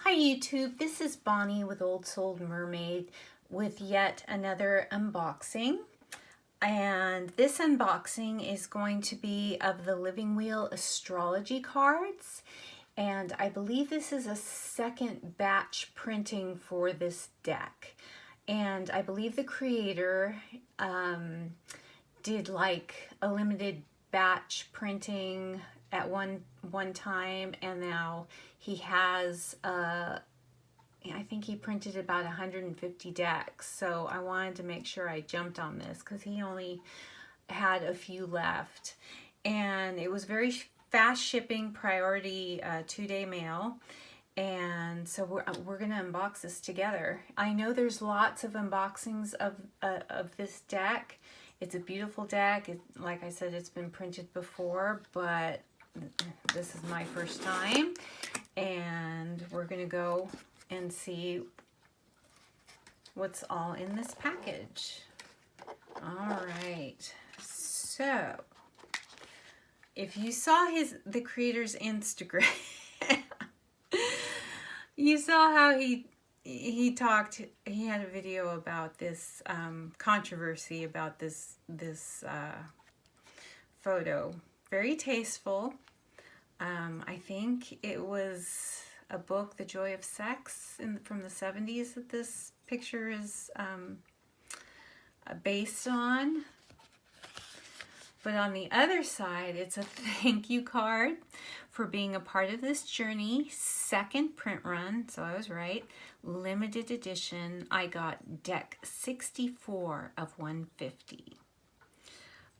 Hi YouTube, this is Bonnie with Old Soul Mermaid with yet another unboxing. And this unboxing is going to be of the Living Wheel Astrology cards. And I believe this is a second batch printing for this deck. And I believe the creator did like a limited batch printing at one time, and now he has I think he printed about 150 decks, so I wanted to make sure I jumped on this because he only had a few left, and it was very fast shipping, priority 2-day mail. And so we're gonna unbox this together. I know there's lots of unboxings of this deck. It's a beautiful deck. Like I said, it's been printed before, but this is my first time. And we're gonna go and see what's all in this package. All right, so if you saw the creator's Instagram, you saw how he talked. He had a video about this controversy about this photo. Very tasteful. I think it was a book, The Joy of Sex, from the 70s, that this picture is based on. But on the other side, it's a thank you card for being a part of this journey. Second print run, so I was right. Limited edition. I got deck 64 of 150.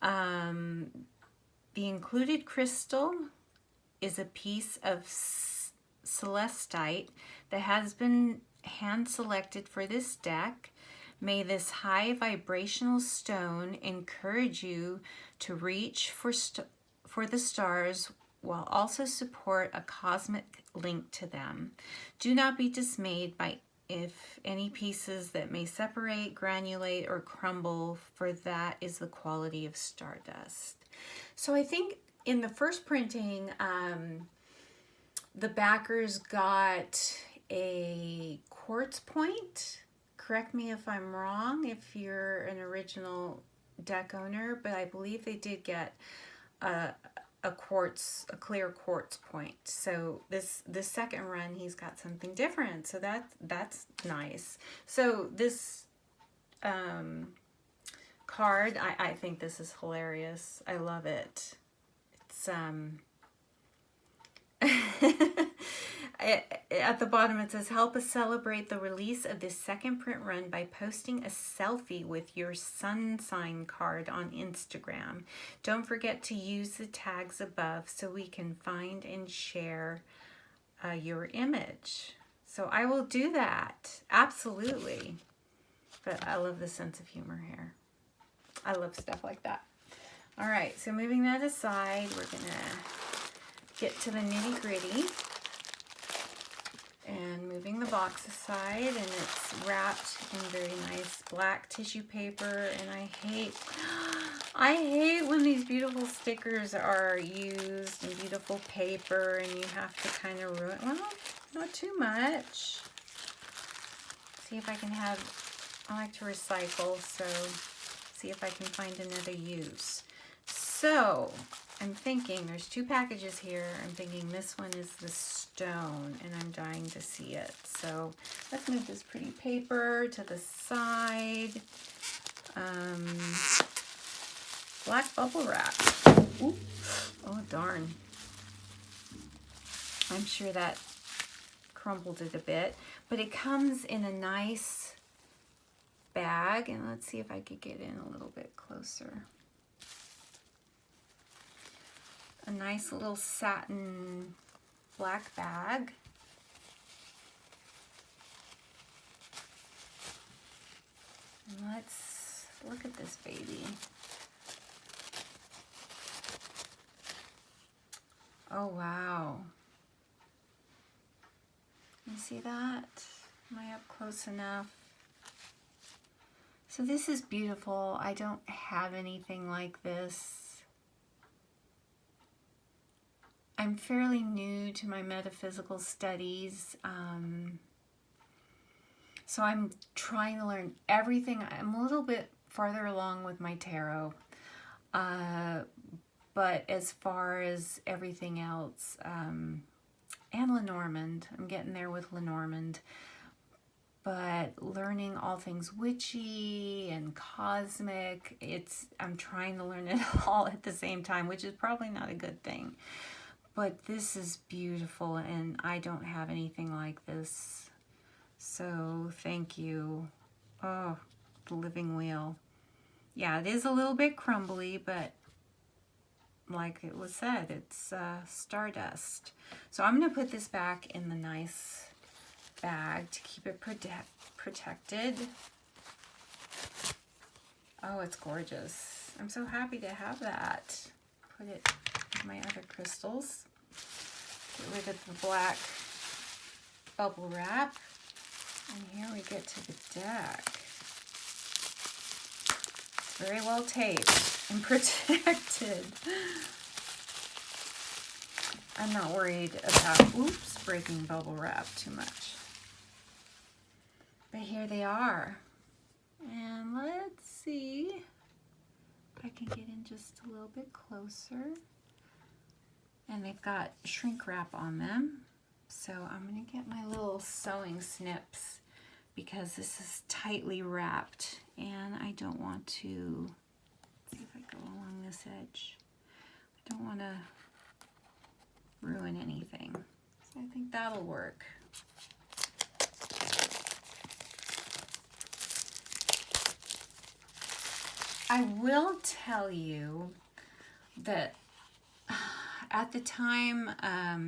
The included crystal is a piece of celestite that has been hand selected for this deck. May this high vibrational stone encourage you to reach for the stars while also support a cosmic link to them. Do not be dismayed by if any pieces that may separate, granulate, or crumble, for that is the quality of stardust. So I think in the first printing, the backers got a quartz point. Correct me if I'm wrong if you're an original deck owner, but I believe they did get a clear quartz point. So this second run, he's got something different. So that's nice. So this card, I think this is hilarious. I love it. It's at the bottom it says, help us celebrate the release of this second print run by posting a selfie with your sun sign card on Instagram. Don't forget to use the tags above so we can find and share your image. So I will do that, absolutely. But I love the sense of humor here. I love stuff like that. All right, so moving that aside, we're gonna get to the nitty-gritty. And moving the box aside, and it's wrapped in very nice black tissue paper. And I hate when these beautiful stickers are used in beautiful paper and you have to kind of ruin, well, not too much. See if I can I like to recycle, so see if I can find another use. So I'm thinking there's two packages here. I'm thinking this one is the stone, and I'm dying to see it. So let's move this pretty paper to the side. Black bubble wrap. Ooh. Oh, darn. I'm sure that crumbled it a bit, but it comes in a nice bag, and let's see if I could get in a little bit closer. A nice little satin black bag. And let's look at this baby. Oh, wow. You see that? Am I up close enough? So this is beautiful. I don't have anything like this. I'm fairly new to my metaphysical studies, so I'm trying to learn everything. I'm a little bit farther along with my tarot, but as far as everything else, and Lenormand, I'm getting there with Lenormand, but learning all things witchy and cosmic, I'm trying to learn it all at the same time, which is probably not a good thing. But this is beautiful, and I don't have anything like this. So thank you. Oh, the Living Wheel. Yeah, it is a little bit crumbly, but like it was said, it's stardust. So I'm going to put this back in the nice bag to keep it protected. Oh, it's gorgeous. I'm so happy to have that. Put it with my other crystals. Get rid of the black bubble wrap. And here we get to the deck. It's very well taped and protected. I'm not worried about, oops, breaking bubble wrap too much. But here they are. And let's see if I can get in just a little bit closer. And they've got shrink wrap on them. So I'm going to get my little sewing snips because this is tightly wrapped and I don't want to, see if I go along this edge. I don't want to ruin anything. So I think that'll work. I will tell you that at the time, a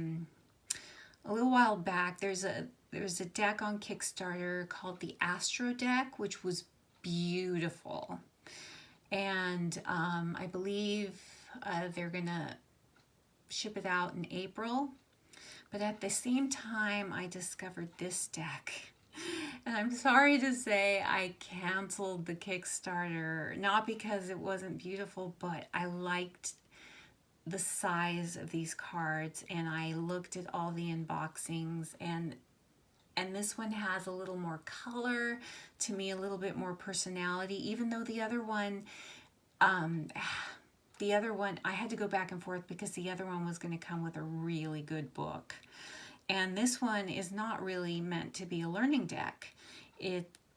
little while back, there was a deck on Kickstarter called the Astro Deck, which was beautiful. And I believe they're gonna ship it out in April. But at the same time, I discovered this deck. And I'm sorry to say I canceled the Kickstarter, not because it wasn't beautiful, but I liked the size of these cards, and I looked at all the unboxings, and this one has a little more color to me, a little bit more personality, even though the other one I had to go back and forth because the other one was going to come with a really good book, and this one is not really meant to be a learning deck.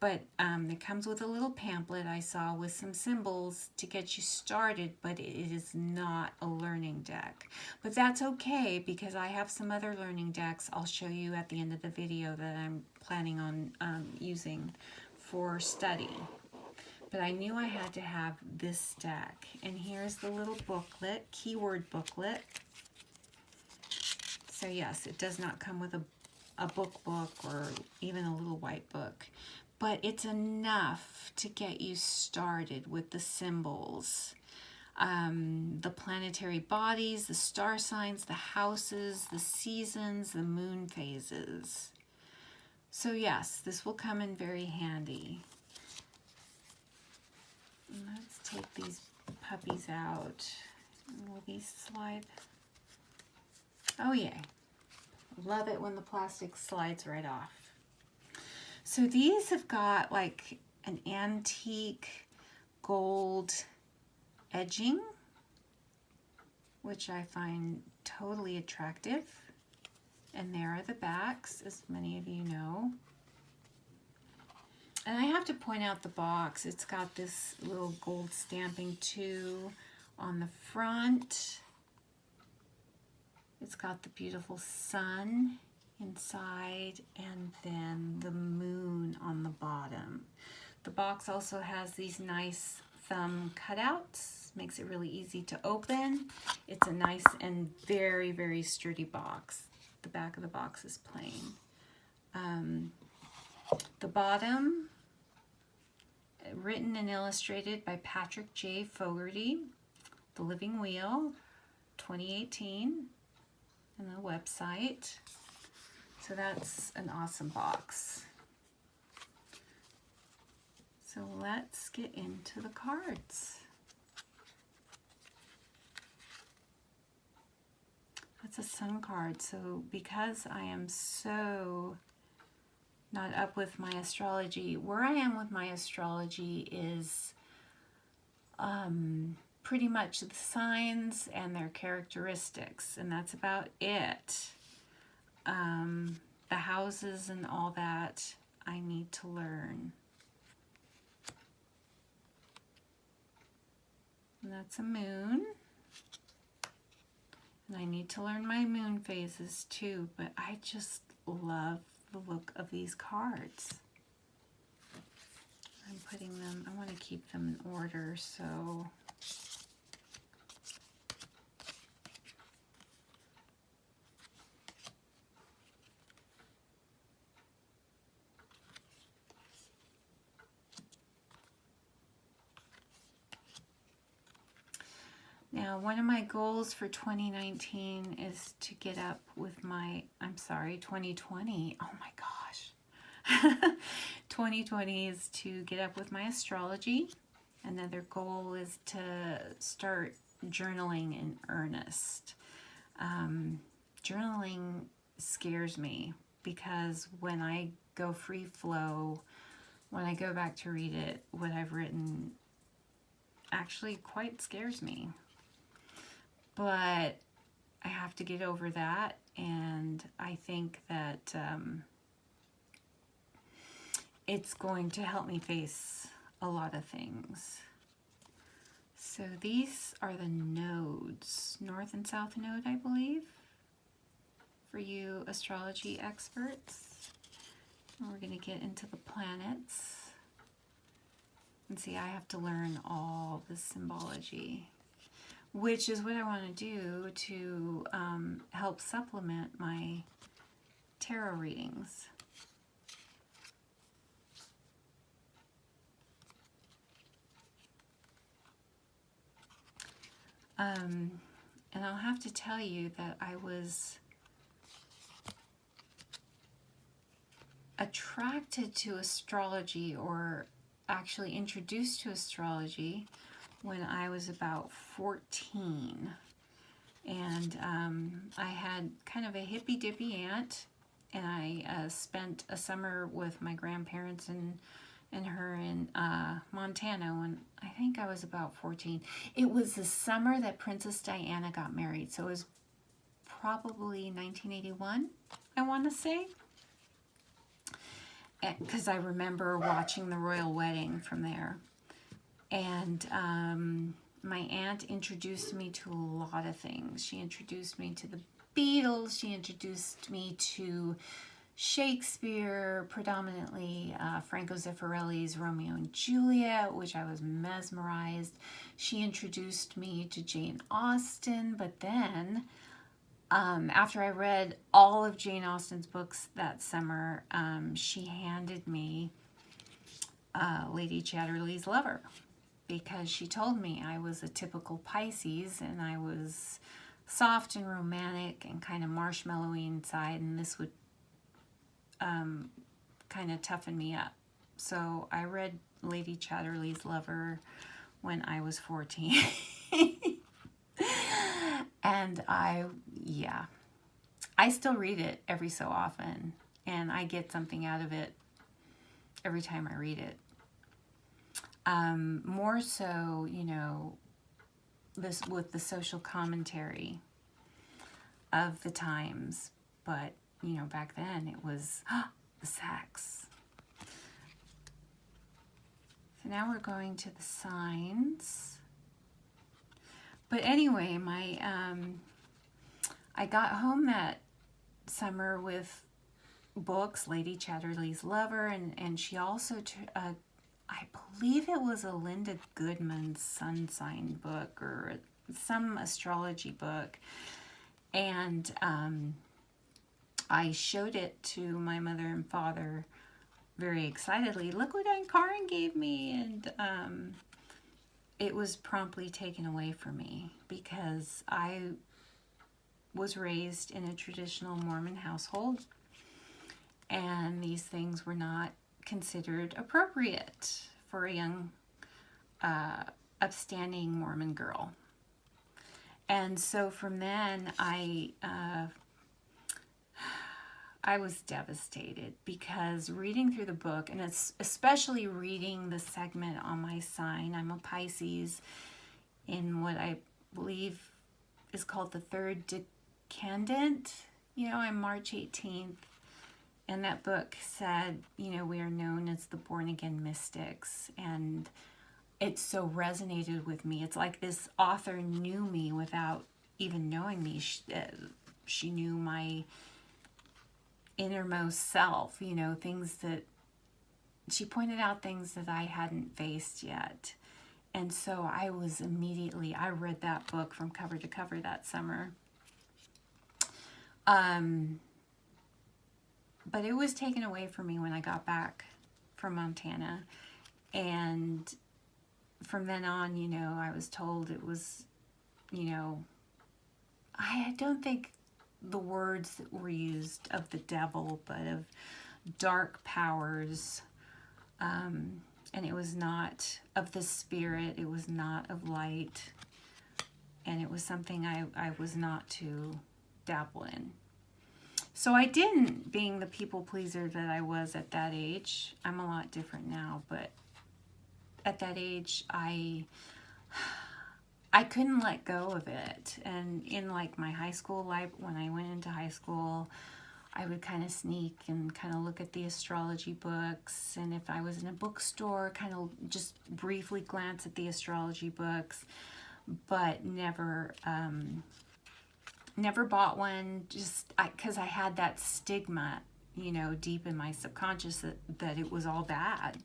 But it comes with a little pamphlet I saw with some symbols to get you started, but it is not a learning deck. But that's okay because I have some other learning decks I'll show you at the end of the video that I'm planning on using for study. But I knew I had to have this deck. And here's the little booklet, keyword booklet. So yes, it does not come with a book or even a little white book. But it's enough to get you started with the symbols, the planetary bodies, the star signs, the houses, the seasons, the moon phases. So yes, this will come in very handy. Let's take these puppies out. Will these slide? Oh yeah, love it when the plastic slides right off. So these have got like an antique gold edging, which I find totally attractive. And there are the backs, as many of you know. And I have to point out the box. It's got this little gold stamping too on the front. It's got the beautiful sun inside and then the moon on the bottom. The box also has these nice thumb cutouts, makes it really easy to open. It's a nice and very, very sturdy box. The back of the box is plain. The bottom, written and illustrated by Patrick J. Fogarty, The Living Wheel, 2018, and the website. So that's an awesome box. So let's get into the cards. That's a sun card. So because I am so not up with my astrology, where I am with my astrology is pretty much the signs and their characteristics, and that's about it. The houses and all that I need to learn. And that's a moon. And I need to learn my moon phases too, but I just love the look of these cards. I'm putting them, I want to keep them in order, so now, one of my goals for 2019 is to get up with my, 2020. Oh my gosh. 2020 is to get up with my astrology. Another goal is to start journaling in earnest. Journaling scares me because when I go free flow, when I go back to read it, what I've written actually quite scares me. But I have to get over that, and I think that it's going to help me face a lot of things. So these are the nodes, North and South Node, I believe, for you astrology experts. And we're going to get into the planets. And see, I have to learn all the symbology, which is what I want to do to help supplement my tarot readings. And I'll have to tell you that I was attracted to astrology, or actually introduced to astrology, when I was about 14. And I had kind of a hippy-dippy aunt, and I spent a summer with my grandparents and her in Montana when I think I was about 14. It was the summer that Princess Diana got married, so it was probably 1981, I want to say. Because I remember watching the royal wedding from there. And my aunt introduced me to a lot of things. She introduced me to the Beatles. She introduced me to Shakespeare, predominantly Franco Zeffirelli's Romeo and Juliet, which I was mesmerized. She introduced me to Jane Austen, but then after I read all of Jane Austen's books that summer, she handed me Lady Chatterley's Lover, because she told me I was a typical Pisces and I was soft and romantic and kind of marshmallowy inside, and this would kind of toughen me up. So I read Lady Chatterley's Lover when I was 14. And I still read it every so often, and I get something out of it every time I read it. More so, you know, this with the social commentary of the times, but you know, back then it was the sex. So now we're going to the signs. But anyway, I got home that summer with books, Lady Chatterley's Lover, and she also, I believe it was a Linda Goodman sun sign book or some astrology book. And I showed it to my mother and father very excitedly. Look what Aunt Karen gave me. And it was promptly taken away from me because I was raised in a traditional Mormon household, and these things were not considered appropriate for a young, upstanding Mormon girl. And so from then, I was devastated, because reading through the book, and it's especially reading the segment on my sign, I'm a Pisces in what I believe is called the third decandent. I'm March 18th. And that book said, we are known as the born again mystics. And it so resonated with me. It's like this author knew me without even knowing me. She knew my innermost self, things that she pointed out, things that I hadn't faced yet. And so I read that book from cover to cover that summer. But it was taken away from me when I got back from Montana. And from then on, I was told it was, I don't think the words that were used of the devil, but of dark powers. And it was not of the spirit. It was not of light. And it was something I was not to dabble in. So I didn't, being the people pleaser that I was at that age. I'm a lot different now, but at that age, I couldn't let go of it. And in like my high school life, when I went into high school, I would kind of sneak and kind of look at the astrology books. And if I was in a bookstore, kind of just briefly glance at the astrology books, but never bought one, just because I had that stigma, deep in my subconscious that it was all bad.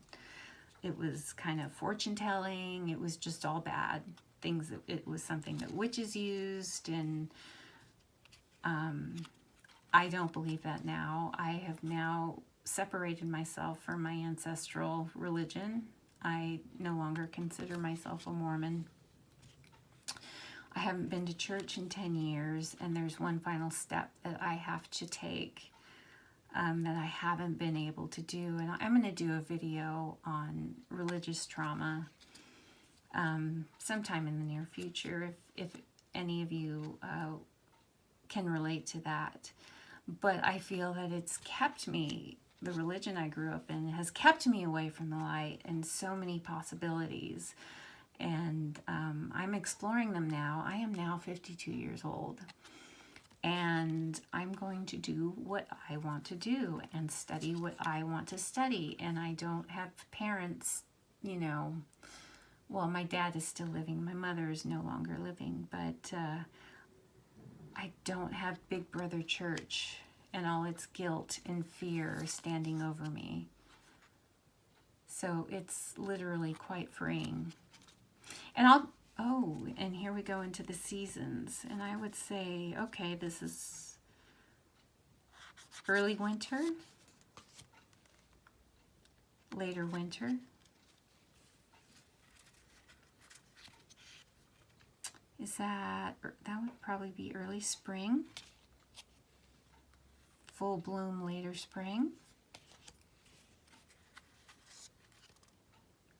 It was kind of fortune telling. It was just all bad things. It was something that witches used, and I don't believe that now. I have now separated myself from my ancestral religion. I no longer consider myself a Mormon. I haven't been to church in 10 years, and there's one final step that I have to take that I haven't been able to do. And I'm going to do a video on religious trauma sometime in the near future, if any of you can relate to that. But I feel that it's kept me, the religion I grew up in has kept me away from the light and so many possibilities. And I'm exploring them now. I am now 52 years old. And I'm going to do what I want to do and study what I want to study. And I don't have parents, well, my dad is still living. My mother is no longer living. But I don't have Big Brother Church and all its guilt and fear standing over me. So it's literally quite freeing. And and here we go into the seasons. And I would say, okay, this is early winter, later winter, that would probably be early spring, full bloom later spring,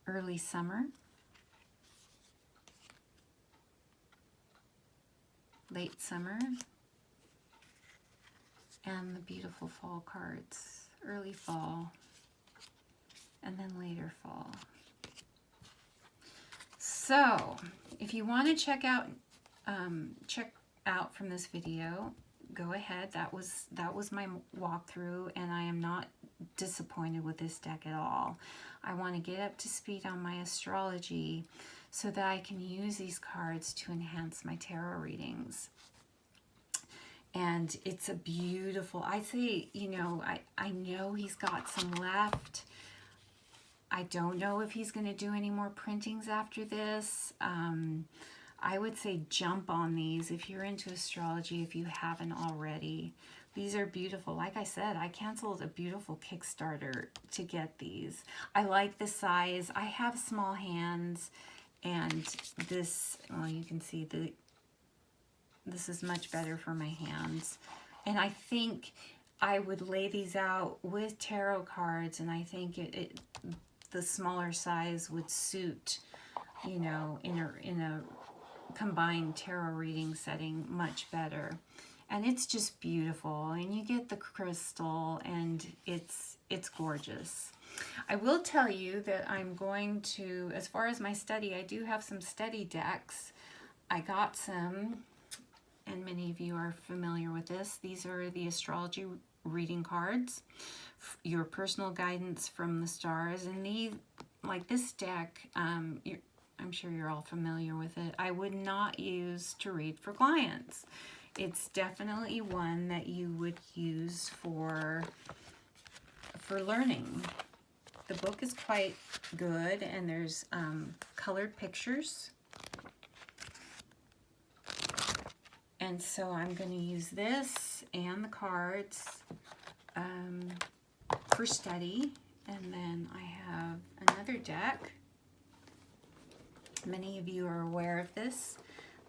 early summer, late summer, and the beautiful fall cards, early fall, and then later fall. So, if you want to check out from this video, go ahead. That was my walkthrough, and I am not disappointed with this deck at all. I want to get up to speed on my astrology so that I can use these cards to enhance my tarot readings. And it's a beautiful, I say, I know he's got some left. I don't know if he's going to do any more printings after this. I would say jump on these if you're into astrology, if you haven't already. These are beautiful. Like I said, I canceled a beautiful Kickstarter to get these. I like the size. I have small hands, and this, well, you can see this is much better for my hands. And I think I would lay these out with tarot cards, and I think the smaller size would suit, in a combined tarot reading setting much better. And it's just beautiful, and you get the crystal, and it's gorgeous. I will tell you that I'm going to, as far as my study, I do have some study decks. I got some, and many of you are familiar with this. These are the astrology reading cards, your personal guidance from the stars. And these, like this deck, I'm sure you're all familiar with it. I would not use to read for clients. It's definitely one that you would use for learning. The book is quite good, and there's colored pictures. And so I'm going to use this and the cards for study. And then I have another deck. Many of you are aware of this,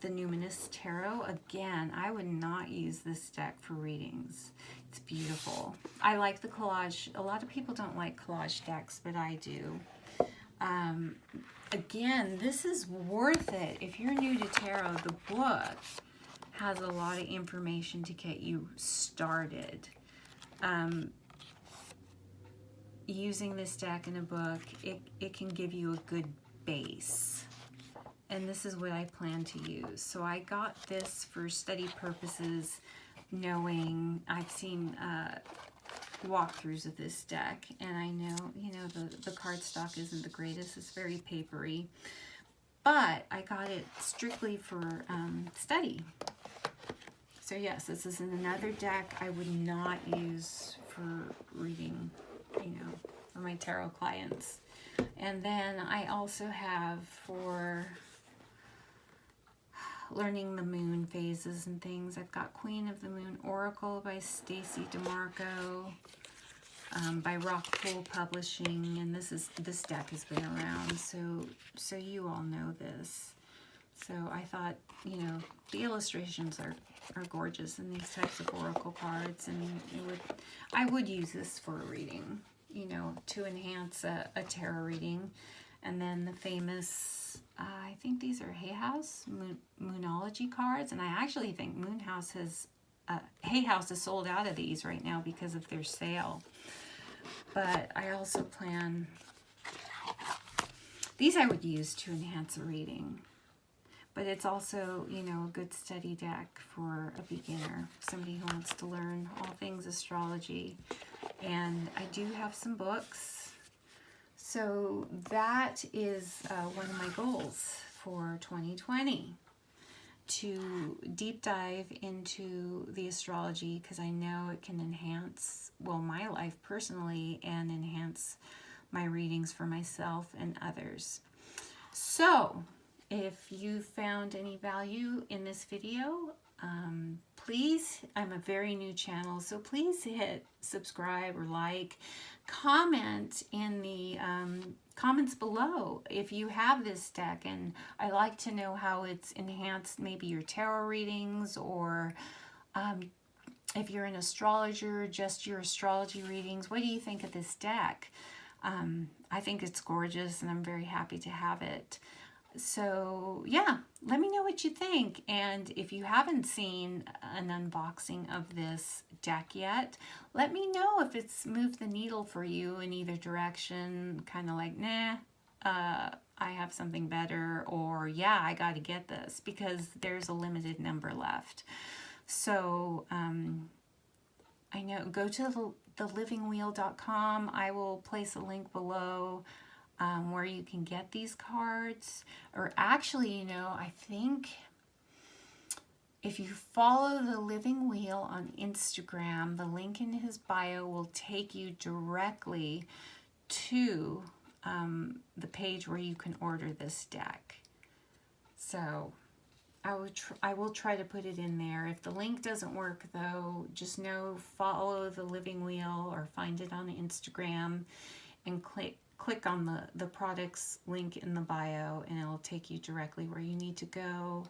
the Numinous Tarot. Again, I would not use this deck for readings. It's beautiful. I like the collage. A lot of people don't like collage decks, but I do. Again, this is worth it. If you're new to tarot, the book has a lot of information to get you started. Using this deck in a book, it can give you a good base. And this is what I plan to use. So I got this for study purposes, knowing I've seen walkthroughs of this deck, and I know, you know, the cardstock isn't the greatest. It's very papery, but I got it strictly for study. So yes, this is another deck I would not use for reading, you know, for my tarot clients. And then I also have for learning the moon phases and things. I've got Queen of the Moon Oracle by Stacy DeMarco, by Rockpool Publishing, and this deck has been around, so you all know this. So I thought, you know, the illustrations are gorgeous in these types of oracle cards, and I would use this for a reading, you know, to enhance a tarot reading. And then the famous, I think these are Hay House Moonology cards, and I actually think Hay House is sold out of these right now because of their sale. But I also plan, these I would use to enhance a reading. But it's also, you know, a good study deck for a beginner, somebody who wants to learn all things astrology. And I do have some books. So that is one of my goals for 2020, to deep dive into the astrology, because I know it can enhance, well, my life personally, and enhance my readings for myself and others. So if you found any value in this video, please, I'm a very new channel, so please hit subscribe or like. Comment in the comments below if you have this deck, and I like to know how it's enhanced maybe your tarot readings, or if you're an astrologer, just your astrology readings. What do you think of this deck? I think it's gorgeous, and I'm very happy to have it. So yeah, let me know what you think. And if you haven't seen an unboxing of this deck yet, let me know if it's moved the needle for you in either direction, kind of like, nah, I have something better, or yeah, I got to get this, because there's a limited number left. So I know, go to thelivingwheel.com. I will place a link below where you can get these cards. Or actually, you know, I think if you follow the Living Wheel on Instagram, the link in his bio will take you directly to the page where you can order this deck. So I will try to put it in there. If the link doesn't work though, just know, follow the Living Wheel or find it on Instagram and click on the products link in the bio, and it'll take you directly where you need to go.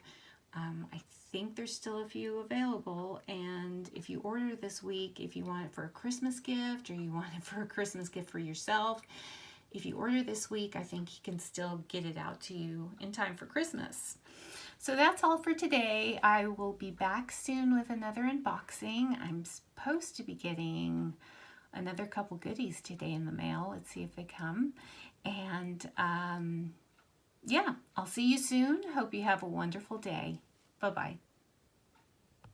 I think there's still a few available, and if you order this week, if you want it for a Christmas gift, or you want it for a Christmas gift for yourself, if you order this week, I think he can still get it out to you in time for Christmas. So that's all for today. I will be back soon with another unboxing. I'm supposed to be getting another couple goodies today in the mail. Let's see if they come. And yeah, I'll see you soon. Hope you have a wonderful day. Bye-bye.